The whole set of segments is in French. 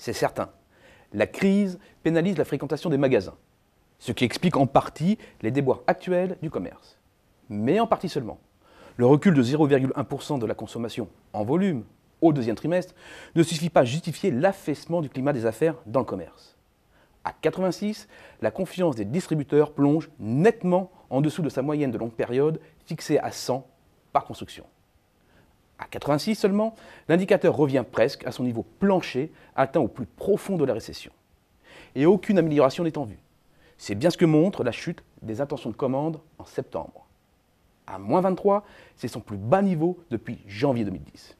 c'est certain. La crise pénalise la fréquentation des magasins, ce qui explique en partie les déboires actuels du commerce. Mais en partie seulement. Le recul de 0,1% de la consommation en volume au deuxième trimestre ne suffit pas à justifier l'affaissement du climat des affaires dans le commerce. À 86, la confiance des distributeurs plonge nettement en dessous de sa moyenne de longue période fixée à 100 par construction. À 86 seulement, l'indicateur revient presque à son niveau plancher atteint au plus profond de la récession. Et aucune amélioration n'est en vue. C'est bien ce que montre la chute des intentions de commande en septembre. À moins 23, c'est son plus bas niveau depuis janvier 2010.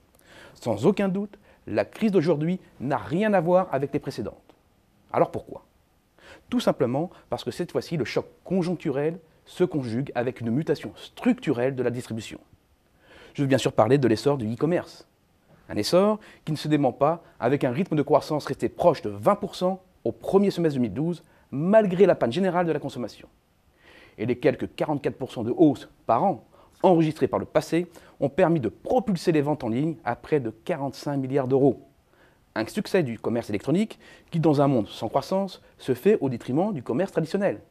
Sans aucun doute, la crise d'aujourd'hui n'a rien à voir avec les précédentes. Alors pourquoi ? Tout simplement parce que cette fois-ci, le choc conjoncturel se conjugue avec une mutation structurelle de la distribution. Je veux bien sûr parler de l'essor du e-commerce. Un essor qui ne se dément pas avec un rythme de croissance resté proche de 20% au premier semestre 2012, malgré la panne générale de la consommation. Et les quelques 44% de hausse par an enregistrés par le passé ont permis de propulser les ventes en ligne à près de 45 milliards d'euros. Un succès du commerce électronique qui, dans un monde sans croissance, se fait au détriment du commerce traditionnel.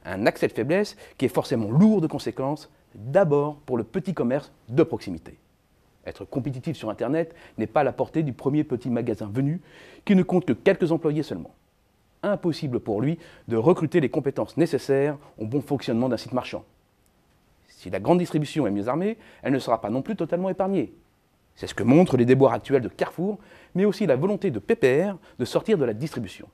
Un accès de faiblesse qui est forcément lourd de conséquences, d'abord pour le petit commerce de proximité. Être compétitif sur Internet n'est pas à la portée du premier petit magasin venu qui ne compte que quelques employés seulement. Impossible pour lui de recruter les compétences nécessaires au bon fonctionnement d'un site marchand. Si la grande distribution est mieux armée, elle ne sera pas non plus totalement épargnée. C'est ce que montrent les déboires actuels de Carrefour, mais aussi la volonté de PPR de sortir de la distribution.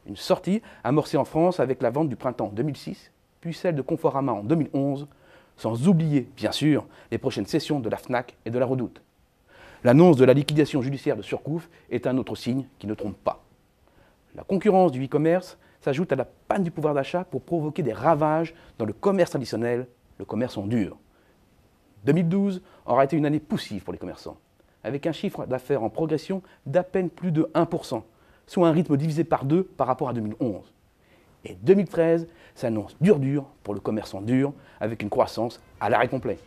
Une sortie amorcée en France avec la vente du printemps 2006, puis celle de Conforama en 2011, sans oublier, bien sûr, les prochaines cessions de la Fnac et de la Redoute. L'annonce de la liquidation judiciaire de Surcouf est un autre signe qui ne trompe pas. La concurrence du e-commerce s'ajoute à la panne du pouvoir d'achat pour provoquer des ravages dans le commerce traditionnel, le commerce en dur. 2012 aura été une année poussive pour les commerçants, avec un chiffre d'affaires en progression d'à peine plus de 1%, soit un rythme divisé par 2 par rapport à 2011. Et 2013 s'annonce dur pour le commerce en dur, avec une croissance à l'arrêt complet.